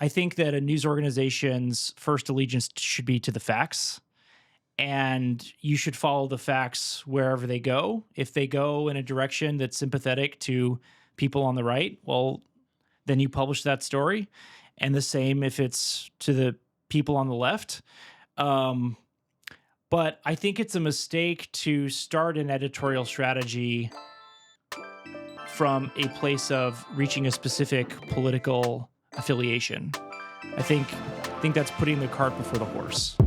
I think that a news organization's first allegiance should be to the facts, and you should follow the facts wherever they go. If they go in a direction that's sympathetic to people on the right, well, then you publish that story. And the same if it's to the people on the left. Um, but I think it's a mistake to start an editorial strategy from a place of reaching a specific political affiliation. I think that's putting the cart before the horse.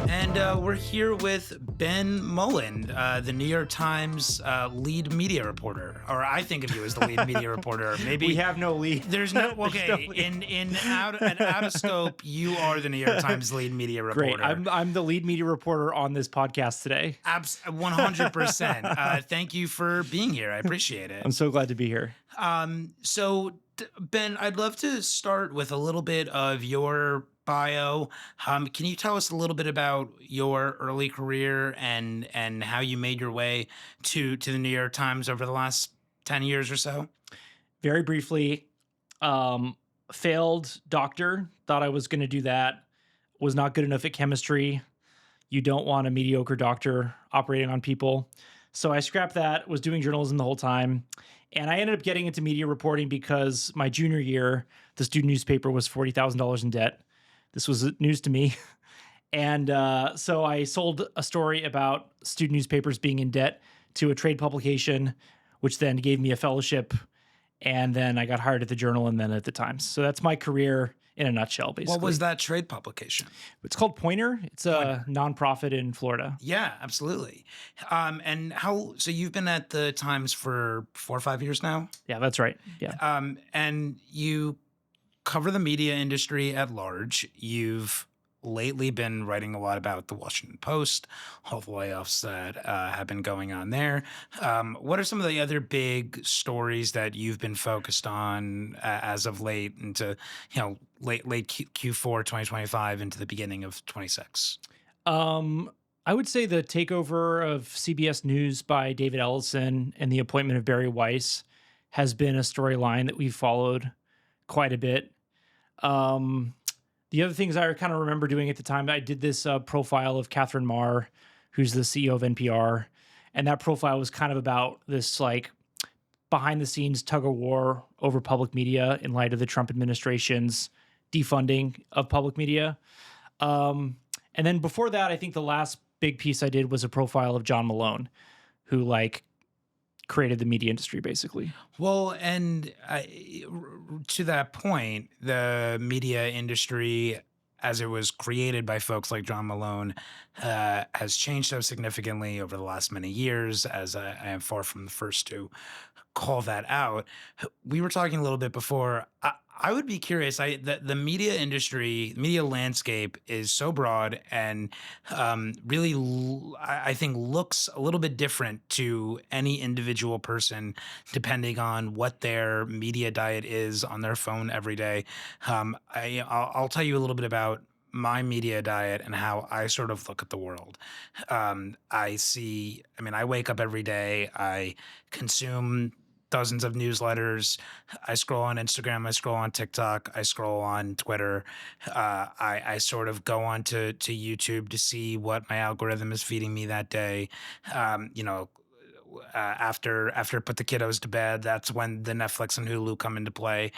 And we're here with Ben Mullin, the New York Times lead media reporter, or I think of you as the lead media reporter. Maybe We have no lead. there's no There's okay. no lead. In out of scope, you are the New York Times lead media reporter. Great. I'm the lead media reporter on this podcast today. 100%. Thank you for being here. I appreciate it. I'm so glad to be here. So Ben, I'd love to start with a little bit of your bio. Can you tell us a little bit about your early career and how you made your way to the New York Times over the last 10 years or so? Very briefly, failed doctor, thought I was going to do that, was not good enough at chemistry. You don't want a mediocre doctor operating on people. So I scrapped that, was doing journalism the whole time. And I ended up getting into media reporting because my junior year, the student newspaper was $40,000 in debt. This was news to me. And so I sold a story about student newspapers being in debt to a trade publication, which then gave me a fellowship. And then I got hired at the Journal and then at the Times. So that's my career in a nutshell, basically. What was that trade publication? It's called Pointer. It's a nonprofit in Florida. Yeah, absolutely. And so you've been at the Times for 4 or 5 years now? Yeah, that's right. Yeah. And you cover the media industry at large. You've lately been writing a lot about the Washington Post, all the layoffs that have been going on there. What are some of the other big stories that you've been focused on as of late into, late Q4 2025 into the beginning of 26? I would say the takeover of CBS News by David Ellison and the appointment of Barry Weiss has been a storyline that we've followed quite a bit. The other things I kind of remember doing at the time, I did this profile of Catherine Marr, who's the CEO of NPR. And that profile was kind of about this like behind the scenes tug of war over public media in light of the Trump administration's defunding of public media. And then before that, I think the last big piece I did was a profile of John Malone, who created the media industry, basically. Well, and to that point, the media industry, as it was created by folks like John Malone, has changed so significantly over the last many years, as I am far from the first to call that out. We were talking a little bit before. I would be curious. The media industry, media landscape is so broad and really, I think, looks a little bit different to any individual person, depending on what their media diet is on their phone every day. I'll tell you a little bit about my media diet and how I sort of look at the world. I wake up every day. I consume dozens of newsletters. I scroll on Instagram. I scroll on TikTok. I scroll on Twitter. I sort of go on to YouTube to see what my algorithm is feeding me that day. After put the kiddos to bed, that's when the Netflix and Hulu come into play.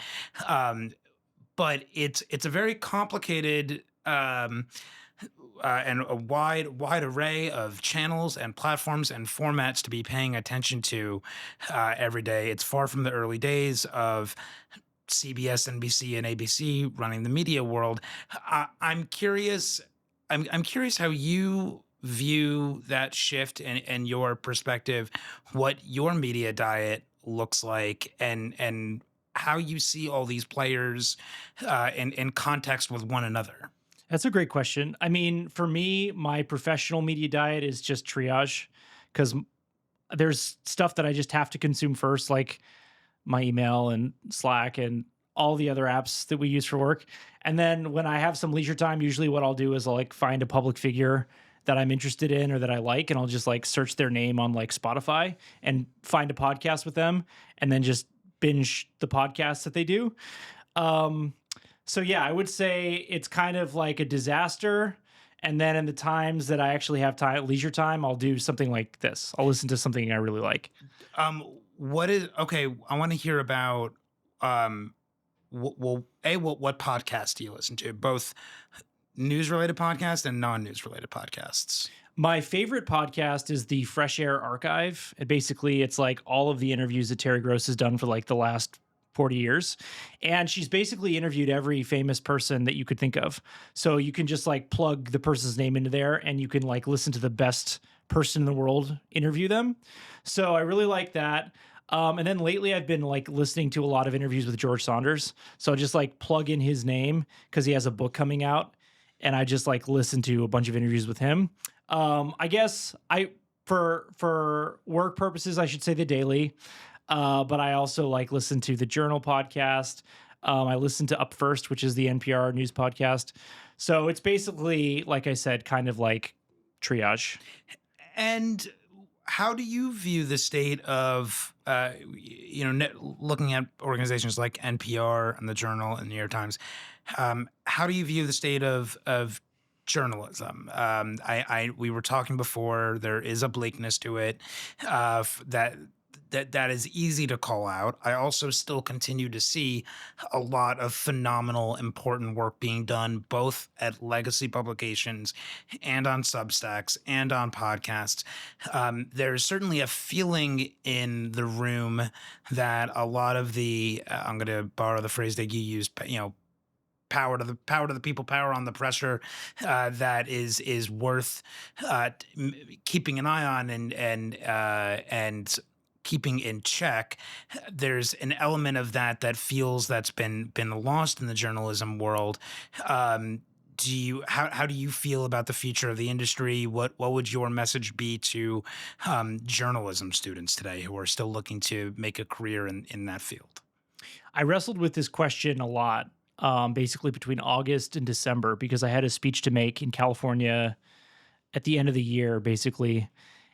But it's a very complicated and a wide array of channels and platforms and formats to be paying attention to every day. It's far from the early days of CBS, NBC, and ABC running the media world. I'm curious. I'm curious how you view that shift and your perspective, what your media diet looks like, and how you see all these players in context with one another. That's a great question. I mean, for me, my professional media diet is just triage because there's stuff that I just have to consume first, like my email and Slack and all the other apps that we use for work. And then when I have some leisure time, usually what I'll do is I'll find a public figure that I'm interested in or that I like, and I'll just like search their name on like Spotify and find a podcast with them, and then just binge the podcasts that they do. Um, so yeah, I would say it's kind of like a disaster. And then in the times that I actually have time, leisure time, I'll do something like this. I'll listen to something I really like. What is okay? I want to hear about um. What podcast do you listen to? Both news related podcasts and non news related podcasts. My favorite podcast is the Fresh Air Archive. And basically, it's like all of the interviews that Terry Gross has done for like the last 40 years. And she's basically interviewed every famous person that you could think of. So you can just like plug the person's name into there and you can like listen to the best person in the world interview them. So I really like that. And then lately I've been like listening to a lot of interviews with George Saunders. So I just like plug in his name because he has a book coming out and I just like listen to a bunch of interviews with him. I guess I for work purposes, I should say the Daily. But I also like listen to the Journal podcast. I listen to Up First, which is the NPR news podcast. So it's basically, like I said, kind of like triage. And how do you view the state of, looking at organizations like NPR and the Journal and the New York Times? How do you view the state of journalism? We were talking before. There is a bleakness to it that is easy to call out. I also still continue to see a lot of phenomenal, important work being done both at legacy publications and on Substacks and on podcasts. There's certainly a feeling in the room that a lot of the I'm going to borrow the phrase that you used, power to the people, power on the pressure, that is worth keeping an eye on and keeping in check. There's an element of that feels that's been lost in the journalism world. How do you feel about the future of the industry? What would your message be to journalism students today who are still looking to make a career in that field? I wrestled with this question a lot, basically between August and December, because I had a speech to make in California at the end of the year, basically.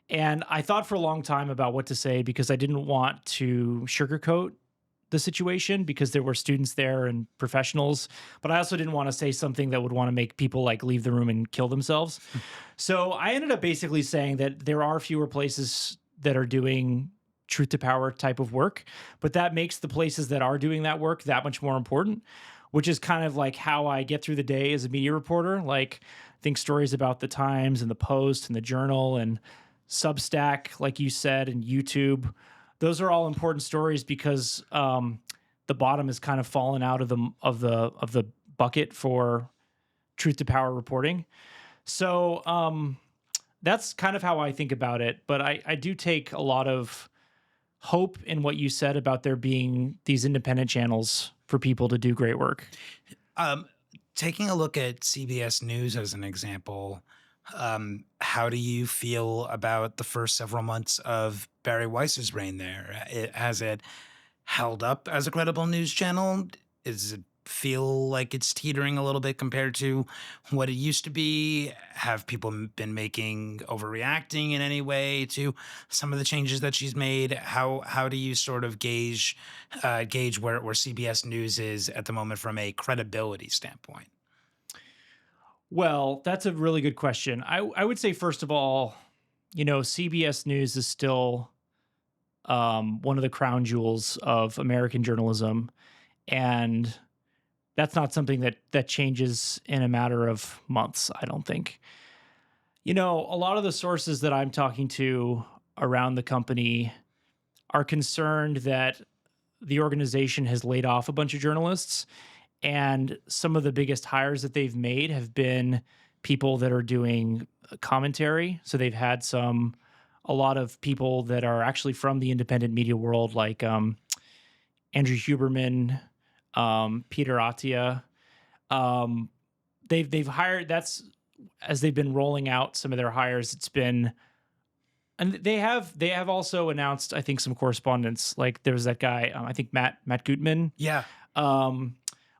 And I thought for a long time about what to say because I didn't want to sugarcoat the situation because there were students there and professionals, but I also didn't want to say something that would want to make people like leave the room and kill themselves. So I ended up basically saying that there are fewer places that are doing truth to power type of work, but that makes the places that are doing that work that much more important, which is kind of like how I get through the day as a media reporter. Like, I think stories about the Times and the Post and the Journal and Substack, like you said, and YouTube, those are all important stories because the bottom has kind of fallen out of the bucket for truth to power reporting. So that's kind of how I think about it. But I do take a lot of hope in what you said about there being these independent channels for people to do great work. Taking a look at CBS News as an example, how do you feel about the first several months of Barry Weiss's reign there? Has it held up as a credible news channel? Does it feel like it's teetering a little bit compared to what it used to be? Have people been overreacting in any way to some of the changes that she's made? How do you sort of gauge where CBS News is at the moment from a credibility standpoint? Well, that's a really good question. I would say, first of all, CBS News is still one of the crown jewels of American journalism. And that's not something that changes in a matter of months, I don't think. A lot of the sources that I'm talking to around the company are concerned that the organization has laid off a bunch of journalists. And some of the biggest hires that they've made have been people that are doing commentary. So they've had a lot of people that are actually from the independent media world, like Andrew Huberman, Peter Attia. They've hired. That's as they've been rolling out some of their hires. It's been, and they have also announced, I think, some correspondence. Like there was that guy, I think Matt Gutman. Yeah.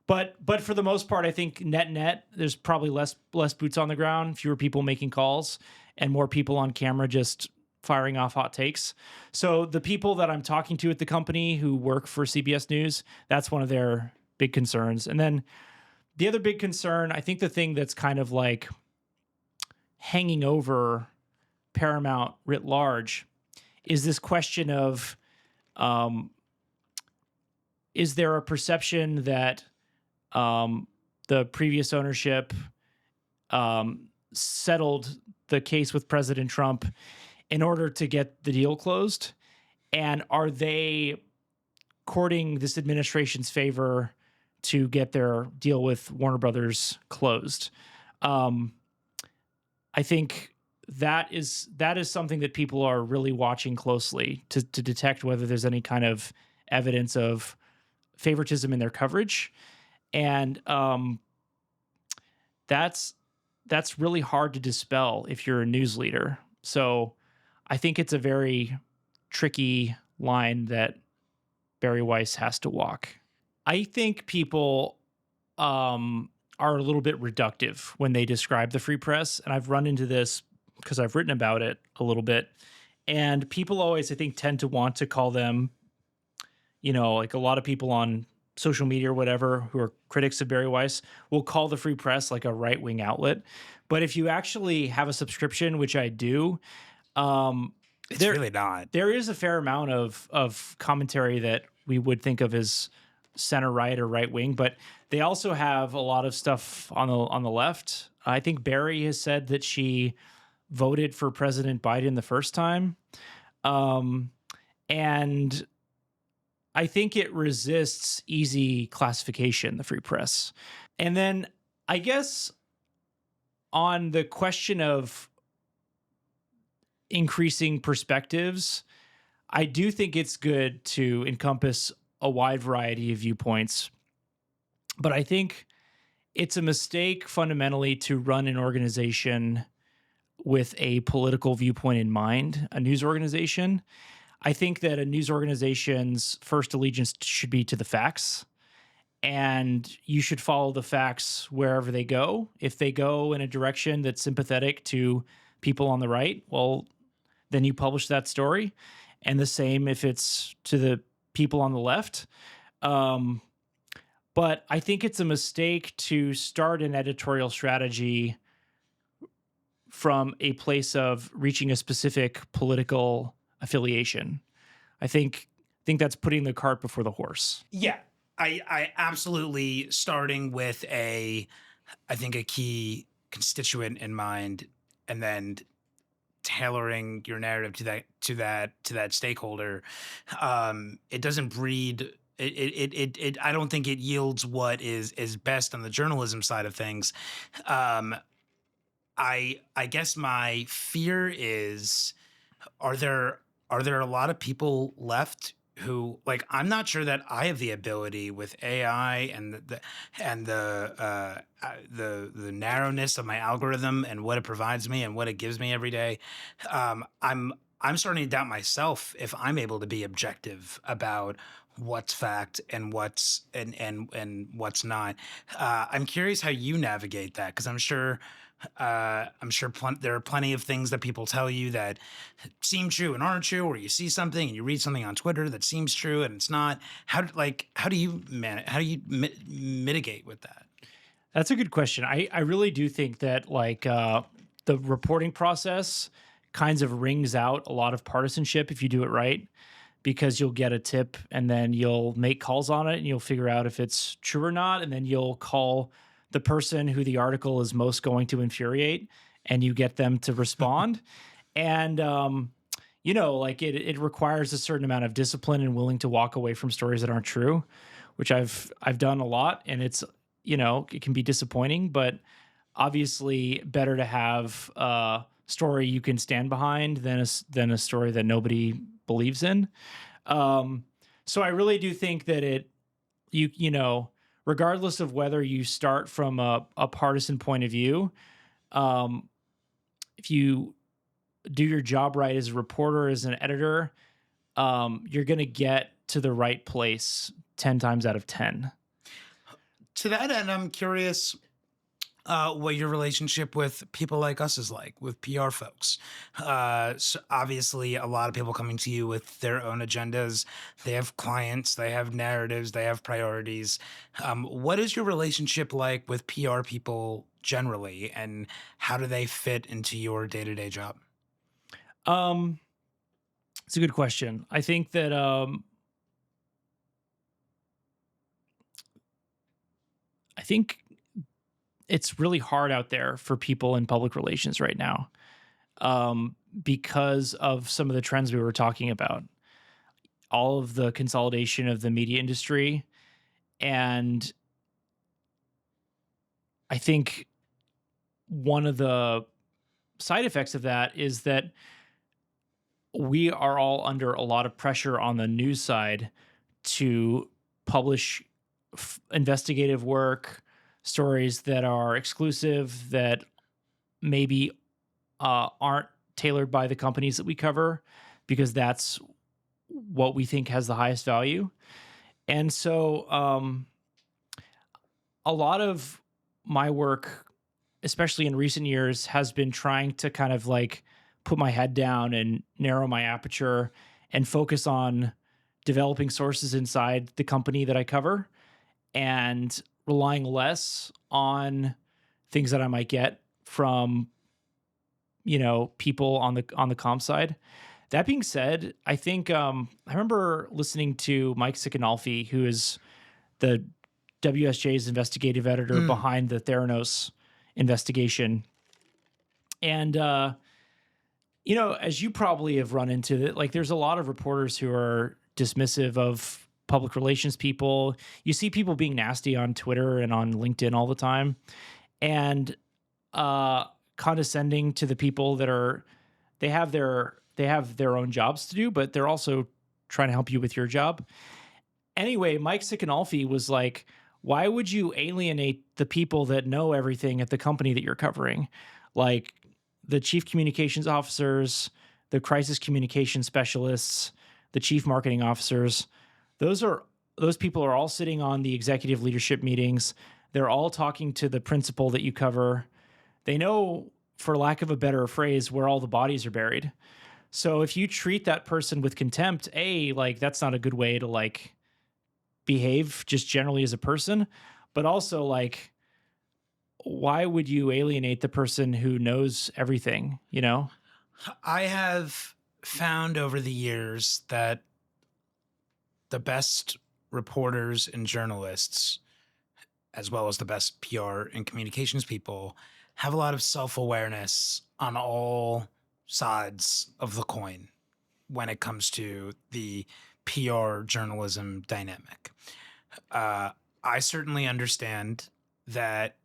But But for the most part, I think net, there's probably less boots on the ground, fewer people making calls, and more people on camera just firing off hot takes. So the people that I'm talking to at the company who work for CBS News, that's one of their big concerns. And then the other big concern, I think the thing that's kind of like hanging over Paramount writ large is this question of, um, is there a perception that the previous ownership settled the case with President Trump in order to get the deal closed? And are they courting this administration's favor to get their deal with Warner Brothers closed? Um, I think that is something that people are really watching closely to detect whether there's any kind of evidence of favoritism in their coverage. And that's really hard to dispel if you're a news leader. So I think it's a very tricky line that Barry Weiss has to walk. I think people are a little bit reductive when they describe the free press, and I've run into this because I've written about it a little bit. And people always, I think, tend to want to call them, like a lot of people on social media or whatever who are critics of Barry Weiss will call the free press like a right wing outlet. But if you actually have a subscription, which I do, It's really not. there is a fair amount of commentary that we would think of as center right or right wing, but they also have a lot of stuff on the left. I think Barry has said that she voted for President Biden the first time, and I think it resists easy classification, the free press. And then I guess on the question of increasing perspectives, I do think it's good to encompass a wide variety of viewpoints. But I think it's a mistake fundamentally to run an organization with a political viewpoint in mind, a news organization. I think that a news organization's first allegiance should be to the facts, and you should follow the facts wherever they go. If they go in a direction that's sympathetic to people on the right, well, then you publish that story. And the same if it's to the people on the left. But I think it's a mistake to start an editorial strategy from a place of reaching a specific political affiliation. I think that's putting the cart before the horse. Yeah, I absolutely starting with I think a key constituent in mind, and then tailoring your narrative to that stakeholder. It doesn't breed. I don't think it yields what is best on the journalism side of things. Um, I guess my fear is, are there a lot of people left who, like, I'm not sure that I have the ability with AI and the narrowness of my algorithm and what it provides me and what it gives me every day. I'm starting to doubt myself if I'm able to be objective about what's fact and and what's not. I'm curious how you navigate that, because there are plenty of things that people tell you that seem true and aren't true, or you see something and you read something on Twitter that seems true and it's not. How do you mitigate with that? That's a good question. I really do think that the reporting process kinds of wrings out a lot of partisanship if you do it right, because you'll get a tip and then you'll make calls on it and you'll figure out if it's true or not, and then you'll call the person who the article is most going to infuriate and you get them to respond. And it requires a certain amount of discipline and willing to walk away from stories that aren't true, which I've done a lot, and it's, it can be disappointing, but obviously better to have a story you can stand behind than a story that nobody believes in. So I really do think that regardless of whether you start from a partisan point of view, if you do your job right as a reporter, as an editor, you're going to get to the right place 10 times out of 10. To that end, I'm curious what your relationship with people like us is like, with PR folks. So obviously, a lot of people coming to you with their own agendas. They have clients, they have narratives, they have priorities. What is your relationship like with PR people generally, and how do they fit into your day to day job? Um, it's a good question. I think that I think it's really hard out there for people in public relations right now, because of some of the trends we were talking about, all of the consolidation of the media industry. And I think one of the side effects of that is that we are all under a lot of pressure on the news side to publish investigative work, stories that are exclusive, that maybe aren't tailored by the companies that we cover, because that's what we think has the highest value. And so a lot of my work, especially in recent years, has been trying to kind of like put my head down and narrow my aperture and focus on developing sources inside the company that I cover, and relying less on things that I might get from, people on the comp side. That being said, I think I remember listening to Mike Sikanolfi, who is the WSJ's investigative editor Mm, behind the Theranos investigation. And as you probably have run into it, like there's a lot of reporters who are dismissive of public relations people. You see people being nasty on Twitter and on LinkedIn all the time, and condescending to the people that are they have their own jobs to do, but they're also trying to help you with your job. Anyway, Mike Sikanolfi was like, why would you alienate the people that know everything at the company that you're covering? Like the chief communications officers, the crisis communication specialists, the chief marketing officers. Those are those people are all sitting on the executive leadership meetings. They're all talking to the principal that you cover. They know, for lack of a better phrase, where all the bodies are buried. So if you treat that person with contempt, like that's not a good way to like behave just generally as a person, but also like why would you alienate the person who knows everything, you know? I have found over the years that the best reporters and journalists, as well as the best PR and communications people, have a lot of self awareness on all sides of the coin when it comes to the PR journalism dynamic. Uh, I certainly understand that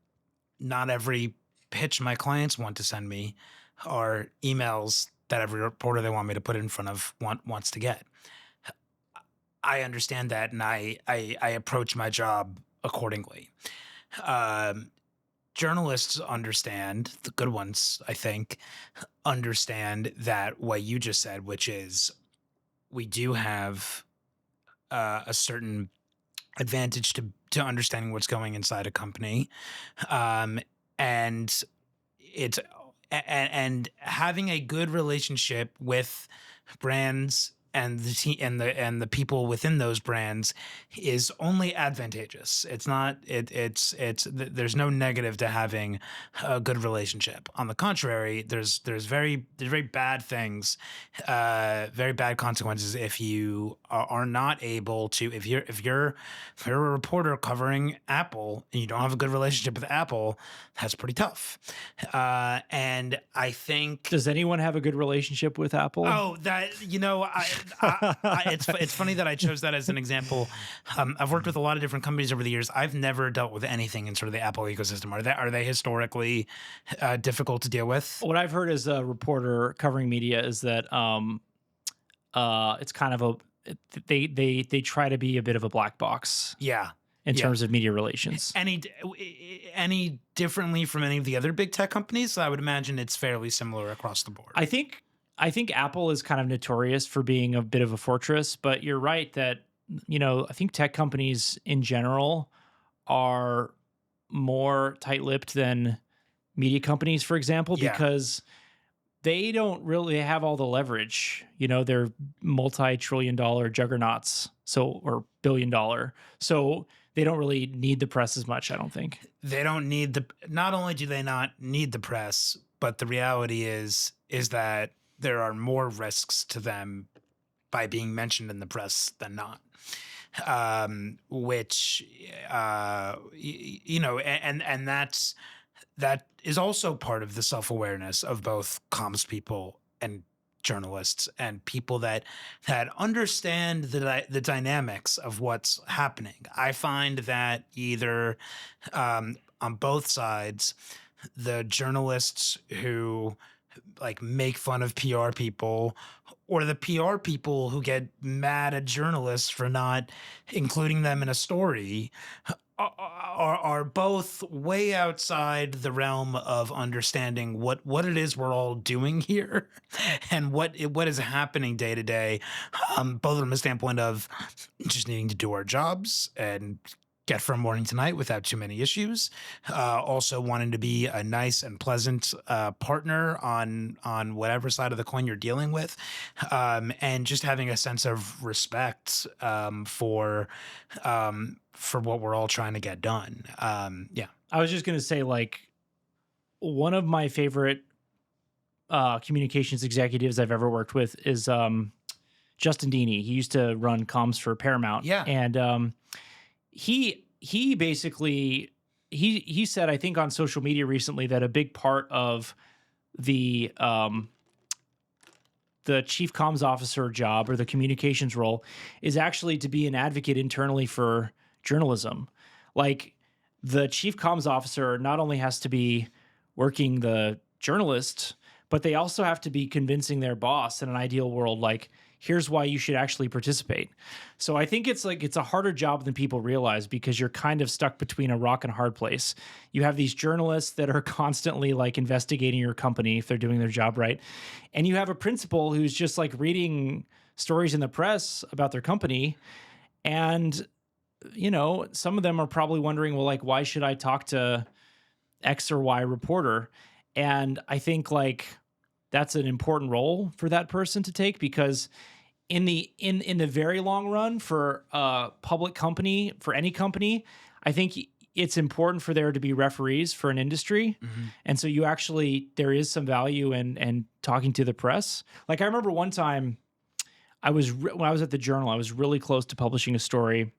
not every pitch my clients want to send me are emails that every reporter they want me to put in front of wants to get. I understand that, and I approach my job accordingly. Um, Journalists understand, the good ones, I think, understand that what you just said, which is we do have a certain advantage to understanding what's going inside a company, um, and it's and having a good relationship with brands and the and the people within those brands is only advantageous. It's not there's no negative to having a good relationship. On the contrary, there's very bad things, very bad consequences if you are not able to, if you're a reporter covering Apple and you don't have a good relationship with Apple, that's pretty tough. And I think, Does anyone have a good relationship with Apple? oh, that, it's funny that I chose that as an example. I've worked with a lot of different companies over the years. I've never dealt with anything in sort of the Apple ecosystem. Are they historically difficult to deal with? What I've heard as a reporter covering media is that it's kind of they try to be a bit of a black box Yeah, in yeah. terms of media relations. Any differently from any of the other big tech companies? I would imagine it's fairly similar across the board. I think Apple is kind of notorious for being a bit of a fortress, but you're right that I think tech companies in general are more tight-lipped than media companies, for example, Yeah. because they don't really have all the leverage. You know, they're multi-trillion dollar juggernauts, so or billion dollar. So they don't really need the press as much, I don't think. They don't need the not only do they not need the press, but the reality is that there are more risks to them by being mentioned in the press than not. Which and that is also part of the self-awareness of both comms people and journalists and people that understand the dynamics of what's happening. I find that either on both sides, the journalists who like make fun of PR people or the PR people who get mad at journalists for not including them in a story are both way outside the realm of understanding what it is we're all doing here and what is happening day to day, both from a standpoint of just needing to do our jobs and get from morning to night without too many issues. Also wanting to be a nice and pleasant partner on whatever side of the coin you're dealing with, and just having a sense of respect for what we're all trying to get done. Yeah. I was just gonna say, like, one of my favorite communications executives I've ever worked with is Justin Deeney. He used to run comms for Paramount, Yeah. and he basically he said, I think on social media recently, that a big part of the um, the chief comms officer job or the communications role is actually to be an advocate internally for journalism. Like, the chief comms officer not only has to be working the journalist, but they also have to be convincing their boss in an ideal world, like, here's why you should actually participate. So I think it's like it's a harder job than people realize because you're kind of stuck between a rock and a hard place. You have these journalists that are constantly like investigating your company if they're doing their job right. And you have a principal who's just like reading stories in the press about their company. And, you know, some of them are probably wondering, well, like, why should I talk to X or Y reporter? And I think like that's an important role for that person to take because in the very long run for a public company, for any company, I think it's important for there to be referees for an industry. Mhm. And so you actually there is some value in talking to the press. Like, I remember one time when I was at the Journal, I was really close to publishing a story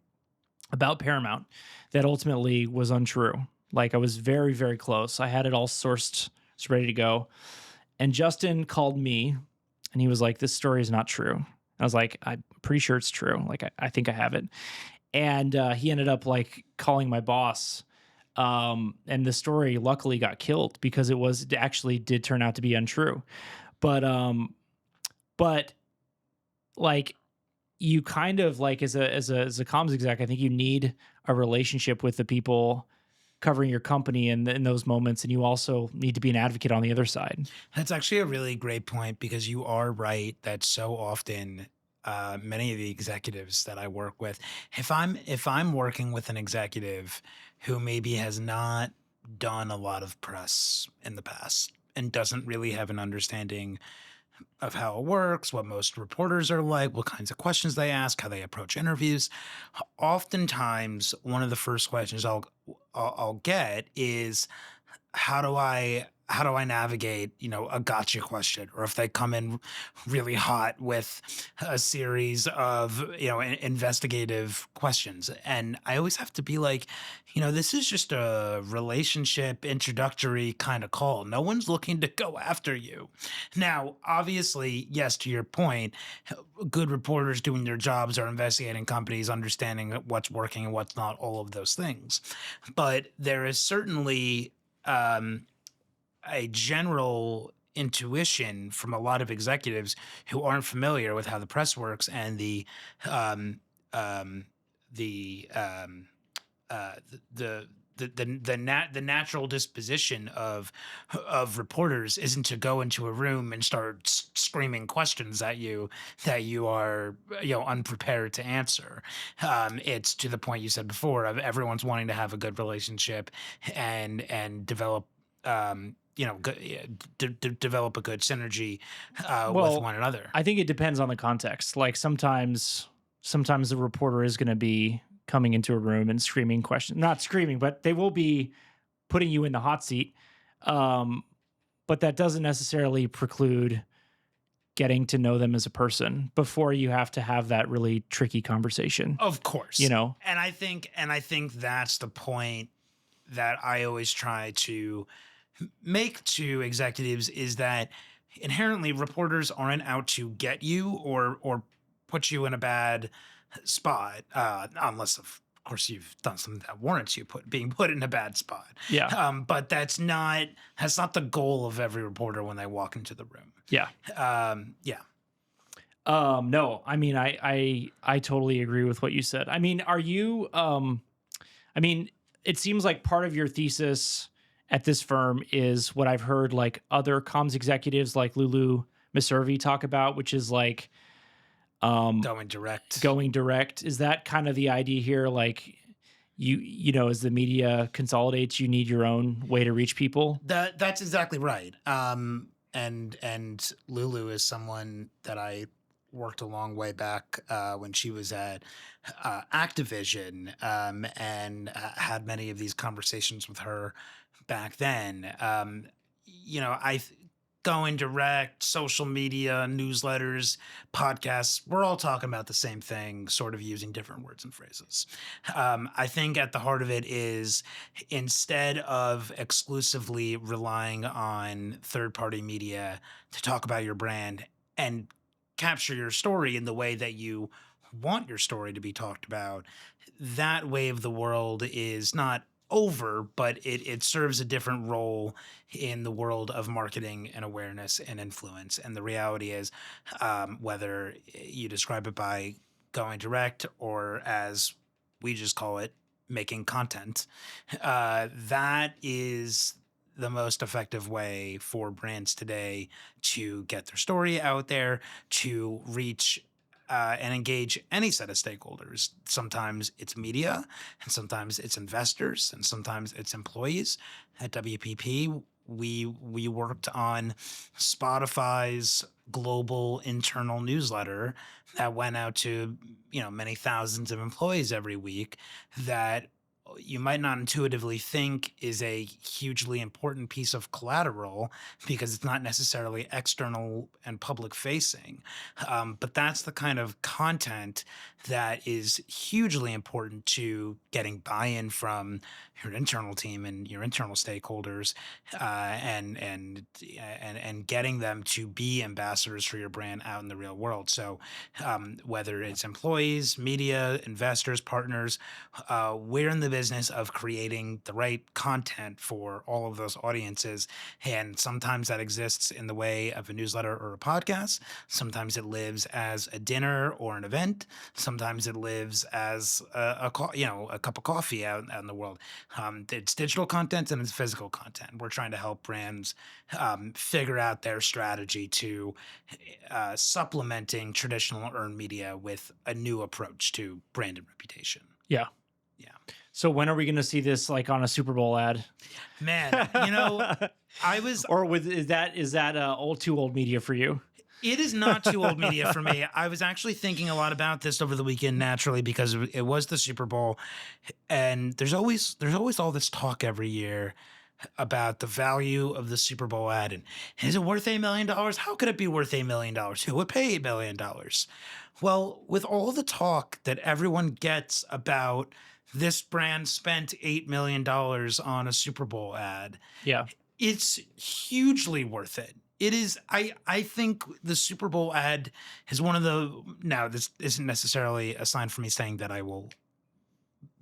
about Paramount that ultimately was untrue. Like, I was very, very close. I had it all sourced, it's ready to go. And Justin called me and he was like, "This story is not true." I was like, "I'm pretty sure it's true. Like, I think I have it." And he ended up like calling my boss. And the story luckily got killed because it actually did turn out to be untrue. But but like, you kind of like as a comms exec, I think you need a relationship with the people covering your company in those moments, and you also need to be an advocate on the other side. That's actually a really great point because you are right that so often many of the executives that I work with, if I'm working with an executive who maybe has not done a lot of press in the past and doesn't really have an understanding of how it works, what most reporters are like, what kinds of questions they ask, how they approach interviews. Oftentimes, one of the first questions I'll get is how do I navigate, a gotcha question, or if they come in really hot with a series of, investigative questions. And I always have to be like, this is just a relationship introductory kind of call. No one's looking to go after you. Now, obviously, yes, to your point, good reporters doing their jobs are investigating companies, understanding what's working and what's not, all of those things. But there is certainly a general intuition from a lot of executives who aren't familiar with how the press works and um, the uh, the the natural disposition of reporters isn't to go into a room and start screaming questions at you that you are unprepared to answer. It's to the point you said before of everyone's wanting to have a good relationship and develop develop a good synergy with Well, one another. I think it depends on the context. Like sometimes the reporter is going to be coming into a room and screaming questions, not screaming, but they will be putting you in the hot seat. Um, but that doesn't necessarily preclude getting to know them as a person before you have to have that really tricky conversation, Of you course. know? And I think that's the point that I always try to make to executives is that inherently reporters aren't out to get you or put you in a bad spot, unless of course you've done something that warrants you being put in a bad spot. Yeah. But that's not the goal of every reporter when they walk into the room. Yeah. Yeah. No, I mean, I totally agree with what you said. I mean, I mean, it seems like part of your thesis at this firm is what I've heard like other comms executives like Lulu Miservi talk about, which is like Going direct. going direct. Is that kind of the idea here? Like as the media consolidates, you need your own way to reach people. That's exactly right. And Lulu is someone that I worked a long way back when she was at Activision, and had many of these conversations with her back then. Going direct, social media, newsletters, podcasts, we're all talking about the same thing, sort of using different words and phrases. I think at the heart of it is instead of exclusively relying on third party media to talk about your brand and capture your story in the way that you want your story to be talked about, that way of the world is not over, but it serves a different role in the world of marketing and awareness and influence. And the reality is, whether you describe it by going direct or as we just call it, making content, that is the most effective way for brands today to get their story out there, to reach and engage any set of stakeholders. Sometimes it's media, and sometimes it's investors, and sometimes it's employees. At WPP, we worked on Spotify's global internal newsletter that went out to many thousands of employees every week, that you might not intuitively think is a hugely important piece of collateral because it's not necessarily external and public facing. But that's the kind of content that is hugely important to getting buy-in from your internal team and your internal stakeholders, and getting them to be ambassadors for your brand out in the real world. So whether it's employees, media, investors, partners, we're in the business of creating the right content for all of those audiences. And sometimes that exists in the way of a newsletter or a podcast. Sometimes it lives as a dinner or an event. Sometimes it lives as a cup of coffee out in the world. It's digital content and it's physical content. We're trying to help brands figure out their strategy to supplementing traditional earned media with a new approach to brand and reputation. Yeah. Yeah. So when are we going to see this like on a Super Bowl ad? Man, I was is that too old media for you? It is not too old media for me. I was actually thinking a lot about this over the weekend, naturally, because it was the Super Bowl, and there's always all this talk every year about the value of the Super Bowl ad, and is it worth $8 million? How could it be worth $8 million? Who would pay $8 million? Well, with all the talk that everyone gets about this brand spent $8 million on a Super Bowl ad, Yeah. it's hugely worth it. It is. I think the Super Bowl ad is one of the. Now, this isn't necessarily a sign for me saying that I will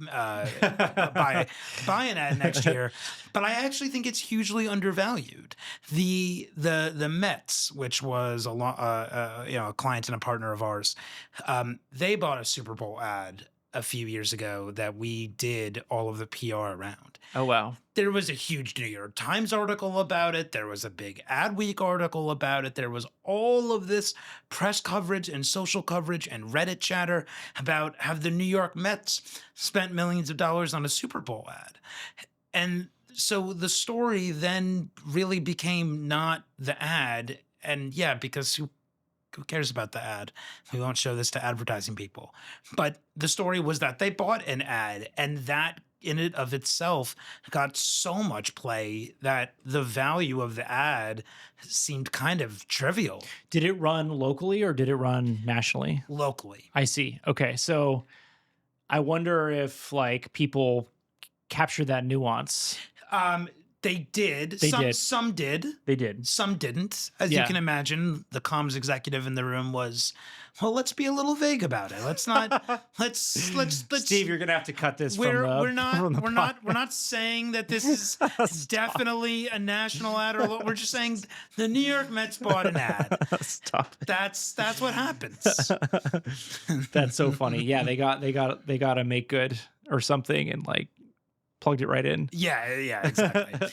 buy an ad next year, but I actually think it's hugely undervalued. The Mets, which was a client and a partner of ours, they bought a Super Bowl ad a few years ago that we did all of the PR around. Oh, wow. There was a huge New York Times article about it. There was a big Adweek article about it. There was all of this press coverage and social coverage and Reddit chatter about how the New York Mets spent millions of dollars on a Super Bowl ad. And so the story then really became not the ad. And yeah, because who cares about the ad? We won't show this to advertising people. But the story was that they bought an ad, and that in it of itself got so much play that the value of the ad seemed kind of trivial Did it run locally or did it run nationally? locally. I see. Okay. So I wonder if like people capture that nuance. They did. They did. Some did. They did. Some didn't. As you Yeah. can imagine, the comms executive in the room was, well, let's be a little vague about it. Let's not. let's. Steve, you're gonna have to cut this We're from the. we're not from the we're not we're not saying that this is Stop. definitely a national ad, or we're just saying the New York Mets bought an ad. Stop it. That's what happens. That's so funny. Yeah, they got to make good or something and like plugged it right in. Yeah, exactly.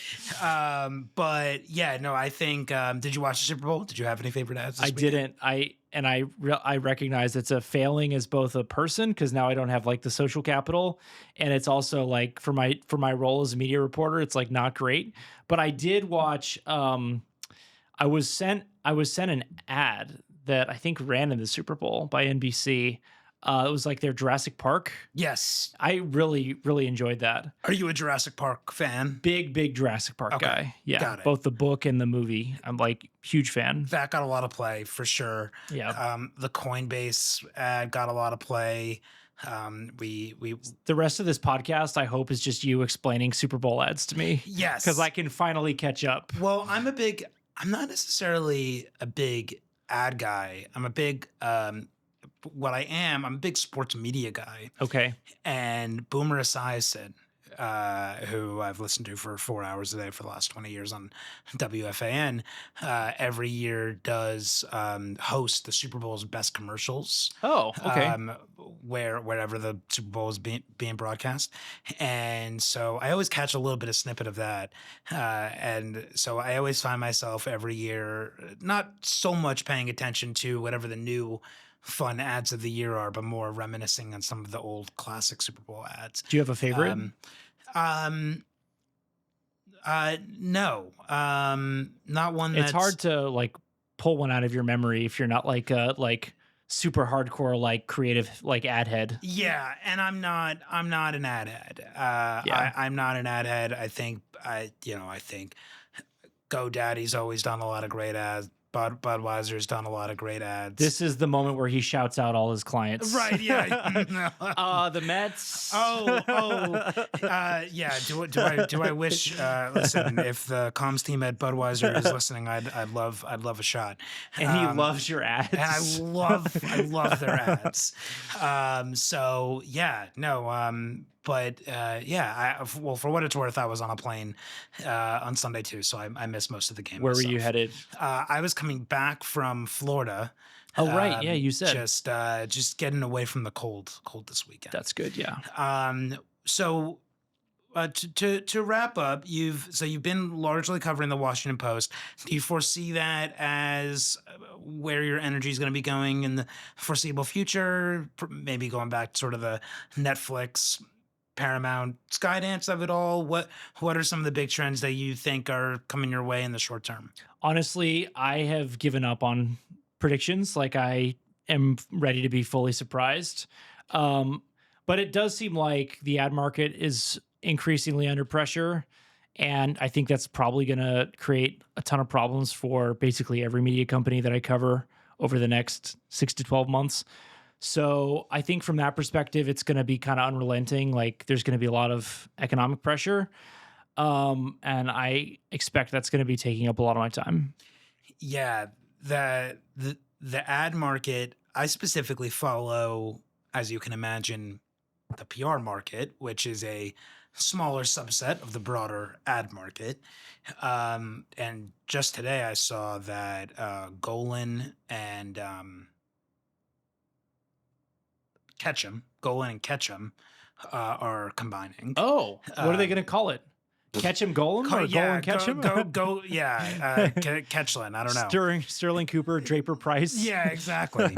But yeah, no, I think. Did you watch the Super Bowl? Did you have any favorite ads? This I weekend? didn't. I recognize it's a failing as both a person because now I don't have like the social capital, and it's also like for my role as a media reporter, it's like not great. But I did watch. I was sent an ad that I think ran in the Super Bowl by NBC. It was like their Jurassic Park. Yes. I really enjoyed that. Are you a Jurassic Park fan? Big Jurassic Park Okay, guy. Yeah, got it. both the book and the movie. I'm like huge fan. That got a lot of play for sure. Yeah. The Coinbase ad got a lot of play. We The rest of this podcast, I hope, is just you explaining Super Bowl ads to me. yes, Because I can finally catch up. Well, I'm not necessarily a big ad guy. I'm a big I'm a big sports media guy. Okay. And Boomer Esiason, who I've listened to for 4 hours a day for the last 20 years on WFAN, every year does host the Super Bowl's best commercials. Oh, okay. Wherever the Super Bowl is being broadcast. And so I always catch a little bit of snippet of that. And so I always find myself every year not so much paying attention to whatever the new fun ads of the year are, but more reminiscing on some of the old classic Super Bowl ads. Do you have a favorite? No, not one. It's hard to like pull one out of your memory if you're not like like super hardcore like creative like ad head. Yeah, and I'm not an ad head. Yeah. I'm not an ad head. I think I think GoDaddy's always done a lot of great ads. Budweiser's done a lot of great ads. This is the moment where he shouts out all his clients. Right, yeah. The Mets. Yeah. Do I wish? Listen, if the comms team at Budweiser is listening, I'd love a shot. And he loves your ads. And I love their ads. So yeah, no. But yeah, well, for what it's worth, I was on a plane on Sunday too, so I missed most of the game. Where were you headed? I was coming back from Florida. Oh, right. Yeah, you said. Just getting away from the cold this weekend. That's good. Yeah. So to wrap up, you've been largely covering the Washington Post. Do you foresee that as where your energy is going to be going in the foreseeable future? Maybe going back to sort of the Netflix, Paramount, Skydance of it all. What are some of the big trends that you think are coming your way in the short term? Honestly, I have given up on predictions. Like I am ready to be fully surprised. But it does seem like the ad market is increasingly under pressure. And I think that's probably going to create a ton of problems for basically every media company that I cover over the next 6 to 12 months. So I think from that perspective, it's going to be kind of unrelenting. Like there's going to be a lot of economic pressure. And I expect that's going to be taking up a lot of my time. Yeah, the ad market, I specifically follow, as you can imagine, the PR market, which is a smaller subset of the broader ad market. And just today I saw that Golan and Ketchum are combining. Oh, what are they going to call it? Catch him, Golem, or Yeah, Golem catch him? yeah, Ketchland. I don't know. Sterling Cooper, Draper Price. Yeah, exactly.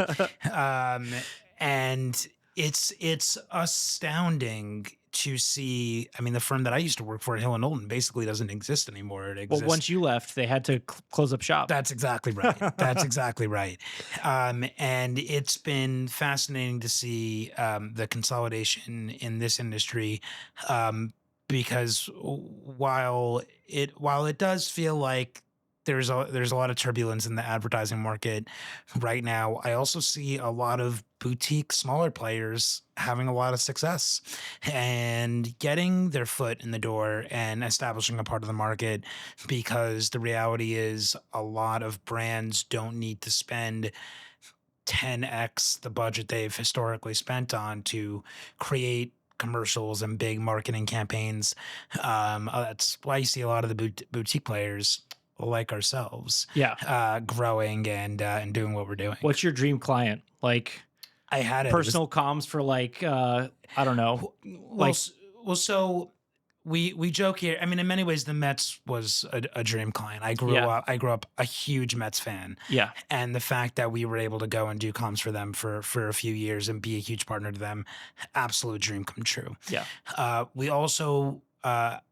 And it's astounding to see. I mean, the firm that I used to work for, Hill and Knowlton, basically doesn't exist anymore. It Well, exists. once you left, they had to close up shop. That's exactly right. That's exactly right. And it's been fascinating to see the consolidation in this industry, because while it does feel like there's a lot of turbulence in the advertising market right now, I also see a lot of boutique smaller players having a lot of success and getting their foot in the door and establishing a part of the market, because the reality is a lot of brands don't need to spend 10x the budget they've historically spent on to create commercials and big marketing campaigns. That's why you see a lot of the boutique players like ourselves, Yeah. growing and doing what we're doing. What's your dream client? Like I had it. personal comms for like, I don't know. So we joke here. I mean, in many ways, the Mets was a dream client. I grew Yeah. up a huge Mets fan. Yeah. And the fact that we were able to go and do comms for them for a few years and be a huge partner to them, absolute dream come true. Yeah. We also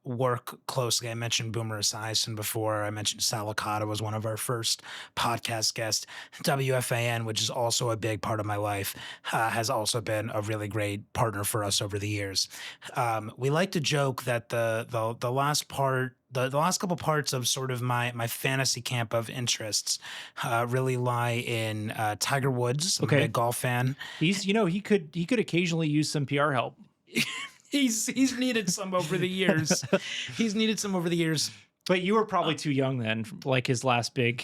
work closely. I mentioned Boomer Esiason before. I mentioned Sal Licata was one of our first podcast guests. WFAN, which is also a big part of my life, has also been a really great partner for us over the years. We like to joke that the last part, the last couple parts of sort of my fantasy camp of interests really lie in Tiger Woods. I'm a big golf fan. He's, he could occasionally use some PR help. He's needed some over the years. He's needed some over the years. But you were probably too young then, like his last big.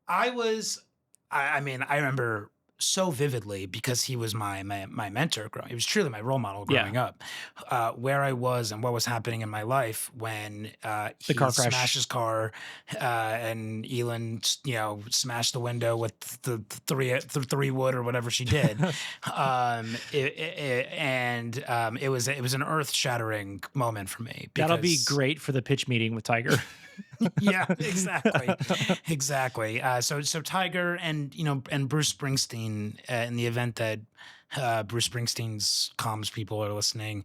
I mean, I remember so vividly because he was my mentor growing. He was truly my role model growing up. Where I was and what was happening in my life when he car crash. smashed his car, and Elin, smashed the window with the three wood or whatever she did. It was an earth shattering moment for me. That'll be great for the pitch meeting with Tiger. Yeah, exactly. So Tiger and Bruce Springsteen, in the event that Bruce Springsteen's comms people are listening,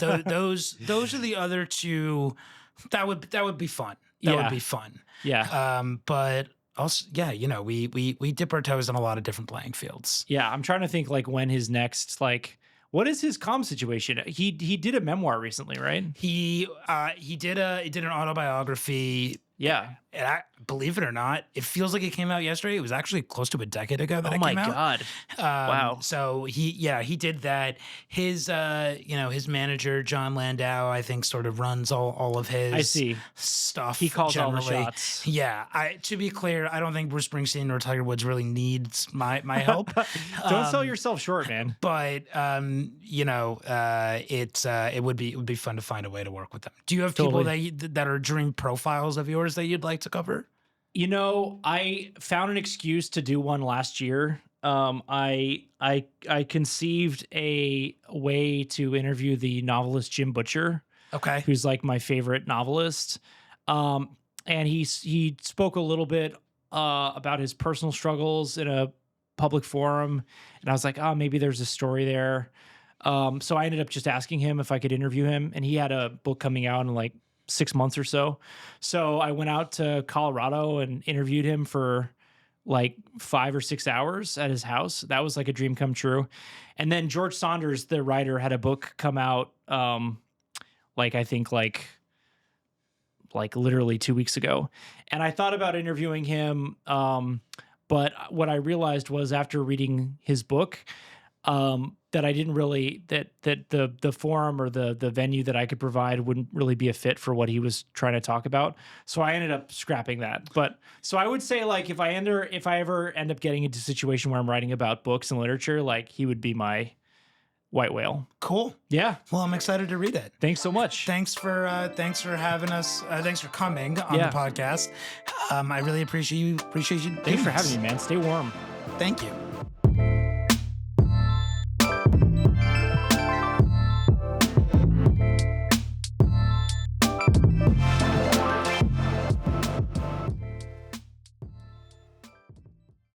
those are the other two. That would be fun. That would be fun. Yeah. But also, yeah, we dip our toes in a lot of different playing fields. Yeah, I'm trying to think like when his next what is his comm situation? He did a memoir recently, right? He did an autobiography. Yeah. And believe it or not, it feels like it came out yesterday. It was actually close to a decade ago that it came out. Oh my God. Wow. So he did that. His his manager, John Landau, I think sort of runs all of his stuff. He calls generally. all the shots. Yeah. To be clear, I don't think Bruce Springsteen or Tiger Woods really needs my help. Don't sell yourself short, man. But it would be fun to find a way to work with them. Do you have people that are dream profiles of yours that you'd like to cover? I found an excuse to do one last year. I conceived a way to interview the novelist Jim Butcher. Okay. Who's like my favorite novelist. And he spoke a little bit about his personal struggles in a public forum. And I was like, maybe there's a story there. So I ended up just asking him if I could interview him. And he had a book coming out in like 6 months or so. So I went out to Colorado and interviewed him for like 5 or 6 hours at his house. That was like a dream come true. And then George Saunders, the writer, had a book come out I think literally 2 weeks ago. And I thought about interviewing him. But what I realized was after reading his book, that I didn't really that the forum or the venue that I could provide wouldn't really be a fit for what he was trying to talk about. So I ended up scrapping that. But so I would say if I ever end up getting into a situation where I'm writing about books and literature, he would be my white whale. Cool. Yeah. Well, I'm excited to read it. Thanks so much. Thanks for having us. Thanks for coming on the podcast. I really appreciate you. Thanks for having me, man. Stay warm. Thank you.